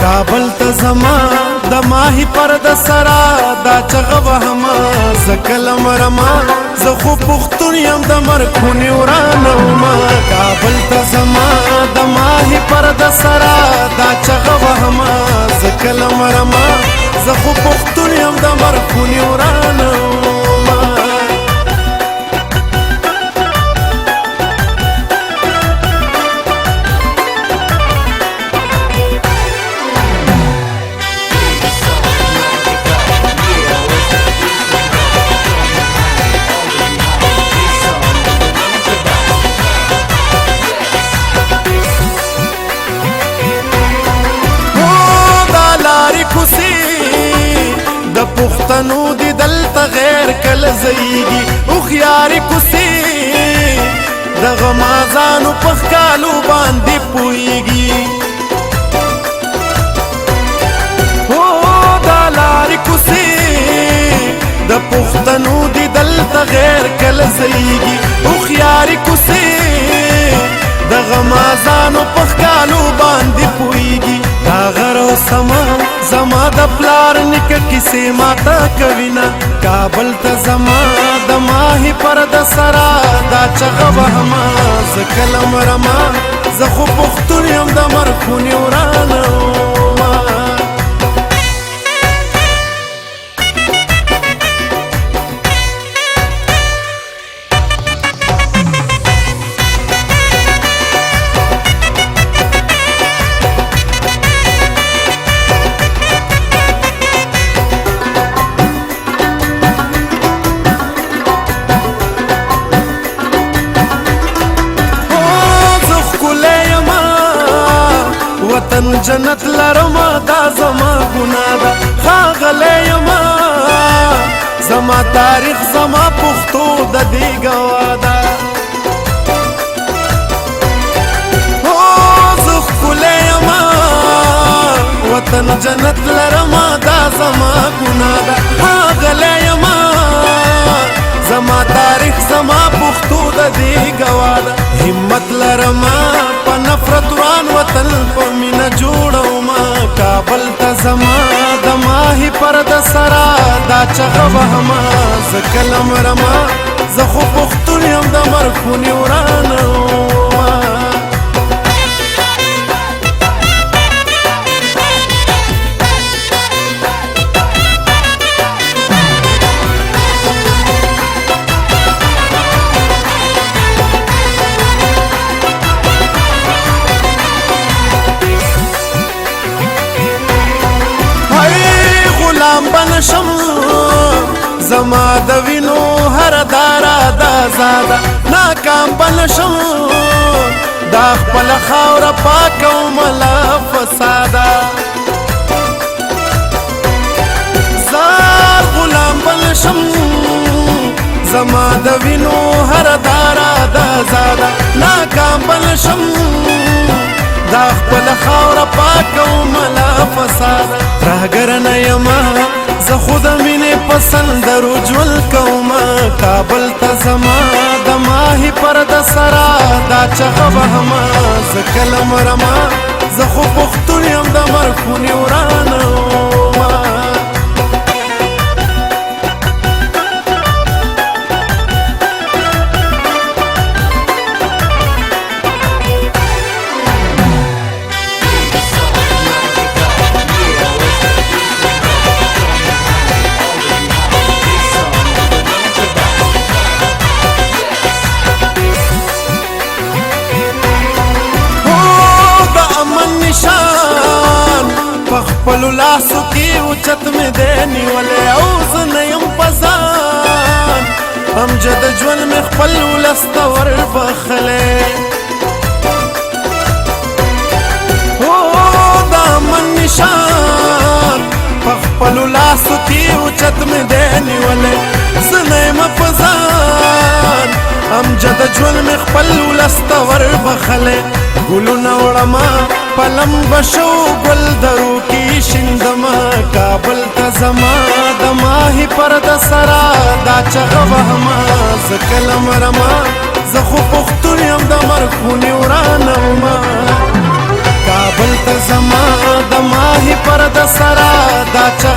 کابل ته زما د ماهی پر د سرا دا چغه وهما زکلم رما زه خو پښتون یم د مرخونی ورانوما کابل ته زما د ماهی پر د سرا دا چغه وهما زکلم رما زه خو پښتون یم د مرخونی ورانوما د پښتنو دی دلته غیر کله زیږي اوخیارې کوڅې د غمازانو په ښکالو باندې پوهېږي هو دا لارې کوڅې د پښتنو دی دلته غیر کله زیږي اوخیارې کوڅې د غمازانو په ښکالو باندې پوهېږي دا غرو سما زما د پلار نیکه کیسې ماته کوینه کابل ته زما د ماهی پر د سرا دا چغه وهما زه کله مرما زه خو پښتون یم د مرخونی ورانوما وطن جنت لرما دا زما ګناه ده ښاغلی یما زما تاریخ زما پښتو د دې ګواه ده هو زه ښکلی یما وطن جنت لرما دا زما ګناه ده ښاغلی یما زما تاریخ زما پښتو د دې ګواه ده همت لرما په نفرت وران وطن په مینه جوړوما کابل ته زما د ماهی پر د سرا دا چغه وهما زه کله مرما زه خو پښتون یم د مرخونی ورانوما بنشم زما د وینو هر دارا دا زاده ناکام بنشم دا خپل خاوره پاکه ومله فساده زار غلام بنشم زما د وینو هر دارا دا زاده ناکام بنشم دا خپل خاوره پاکه ومله فساده راګر نه یما زه خو د مینې په سندرو ژوند کومه کابل ته زما د ماهی پر د سرا دا چغه وهما زه کله مرما زه خو پښتون یم د مرخونی ورانوما پخپلو لاسو کې اوچت مې دی نیولی او زه نه یم په ځان امجد ژوند مې خپل ولس ته وربخلی هو د امن نشان پخپلو لاسو کې اوچت مې دی نیولی زه نه یم په ځان امجد ژوند مې خپل ولس ته وربخلی ګلونه وړمه پلم بشو گل درو کی شندما کابل ته زما د ماهی پر د سرا دا چغه وهما زه کله مرما زه خو پښتون یم د مرخونی ورانوما کابل ته زما د ماهی درد سرا دا